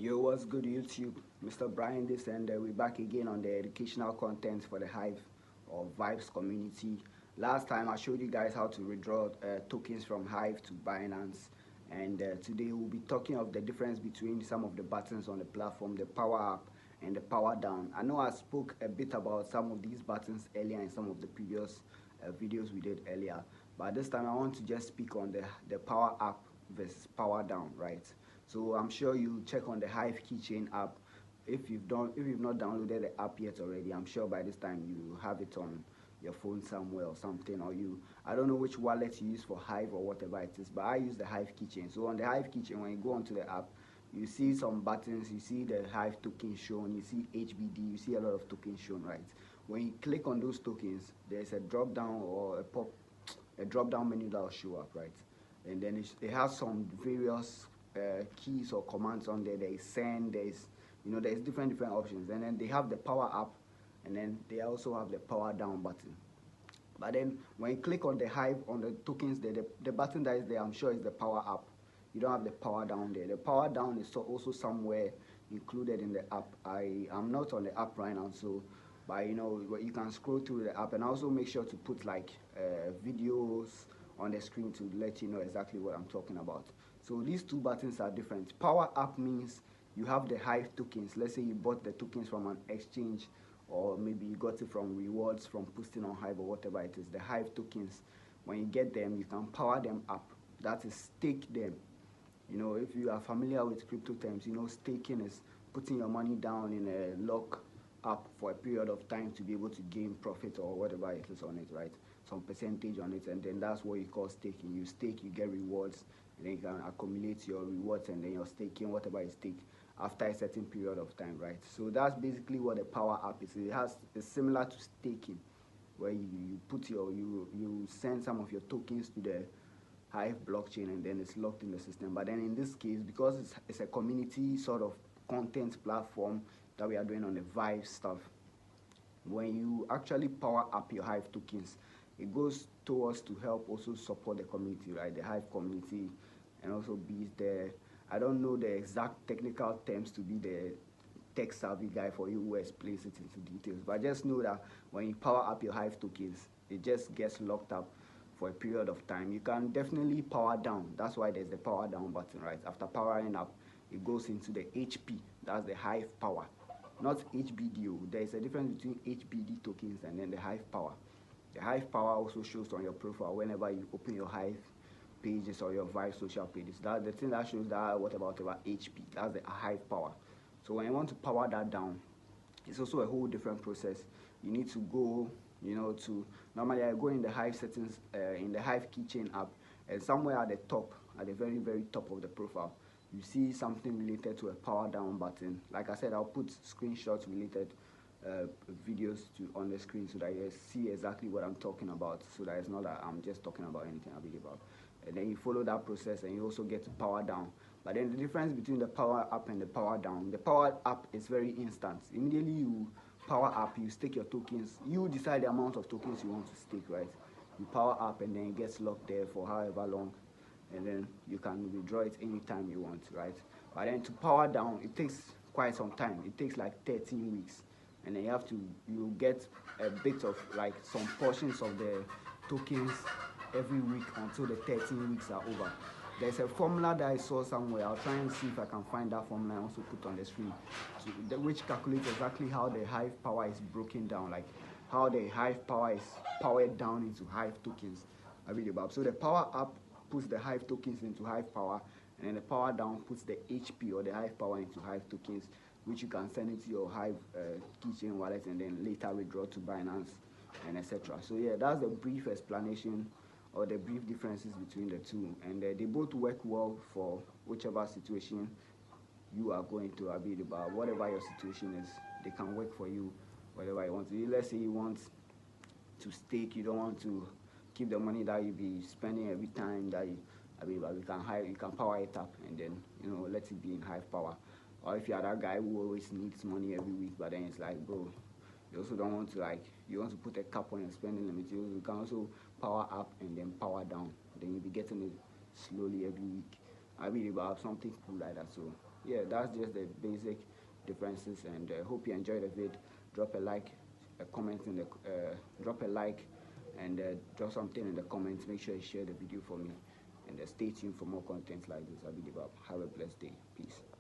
Yo, what's good YouTube? Mr. Brian this and we're back again on the educational content for the Hive or Vibes community. Last time I showed you guys how to withdraw tokens from Hive to Binance, and today we'll be talking of the difference between some of the buttons on the platform, the power up and the power down. I know I spoke a bit about some of these buttons earlier in some of the previous videos we did earlier, but this time I want to just speak on the power up versus power down, right? So I'm sure you check on the Hive keychain app. If you've not downloaded the app yet already, I'm sure by this time you have it on your phone somewhere or something, or I don't know which wallet you use for Hive or whatever it is, but I use the Hive keychain. So on the Hive keychain, when you go onto the app, you see some buttons, you see the Hive token shown, you see HBD, you see a lot of tokens shown, right? When you click on those tokens, there's a drop down or a drop down menu that will show up, right? And then it has some various keys or commands on there. There is send, there's different options, and then they have the power up, and then they also have the power down button. But then when you click on the Hive on the tokens there, the button that is there, I'm sure is the power up. You don't have the power down there. The power down is also somewhere included in the app. I'm not on the app right now, so but you can scroll through the app, and also make sure to put like videos on the screen to let you know exactly what I'm talking about. So these two buttons are different. Power up means you have the Hive tokens. Let's say you bought the tokens from an exchange, or maybe you got it from rewards from posting on Hive or whatever it is. The Hive tokens, when you get them, you can power them up. That is stake them. If you are familiar with crypto terms, staking is putting your money down in a lock up for a period of time to be able to gain profit or whatever it is on it, right? Some percentage on it, and then that's what you call staking. You stake, you get rewards, and then you can accumulate your rewards, and then you're staking whatever you stake after a certain period of time, right? So that's basically what the power up is. It's similar to staking, where you send some of your tokens to the Hive blockchain, and then it's locked in the system. But then in this case, because it's a community sort of content platform that we are doing on the Vive stuff, when you actually power up your Hive tokens, it goes towards to help also support the community, right? The Hive community, and also be there. I don't know the exact technical terms to be the tech savvy guy for you who explains it into details, but just know that when you power up your Hive tokens, it just gets locked up for a period of time. You can definitely power down. That's why there's the power down button, right? After powering up, it goes into the HP. That's the Hive power, not HBDO. There's a difference between HBD tokens and then the Hive power. The Hive power also shows on your profile whenever you open your Hive pages or your Vive social pages. That's the thing that shows that whatever HP. That's the Hive power. So when you want to power that down, it's also a whole different process. You need to go, normally I go in the Hive settings, in the Hive keychain app, and somewhere at the top, at the very, very top of the profile, you see something related to a power down button. Like I said, I'll put screenshots related videos on the screen so that you see exactly what I'm talking about, so that it's not that I'm just talking about anything I read about. And then you follow that process, and you also get to power down. But then the difference between the power up and the power down, the power up is very instant. Immediately you power up, you stake your tokens. You decide the amount of tokens you want to stake, right? You power up, and then it gets locked there for however long, and then you can withdraw it anytime you want, right? But then to power down, it takes quite some time. It takes like 13 weeks, and then you get a bit of like some portions of the tokens every week until the 13 weeks are over. There's a formula that I saw somewhere. I'll try and see if I can find that formula and also put on the screen, which calculates exactly how the Hive power is broken down, like how the Hive power is powered down into Hive tokens. I read about. So the power up puts the Hive tokens into Hive power, and then the power down puts the HP or the Hive power into Hive tokens, which you can send into your Hive keychain wallet and then later withdraw to Binance and etc. So yeah, that's the brief explanation or the brief differences between the two, and they both work well for whichever situation you are going to read about. Whatever your situation is, they can work for you, whatever you want to do. Let's say you want to stake, you don't want to keep the money that you be spending every time that you can power it up, and then let it be in Hive power. Or if you're that guy who always needs money every week, but then it's like, bro, you also don't want to you want to put a cap on your spending limit. You can also power up and then power down. Then you'll be getting it slowly every week I mean about something cool like that. So yeah, that's just the basic differences, and hope you enjoyed the vid. Drop a like, a comment in the drop a like, and drop something in the comments. Make sure you share the video for me, and stay tuned for more content like this. I'll be Have a blessed day. Peace.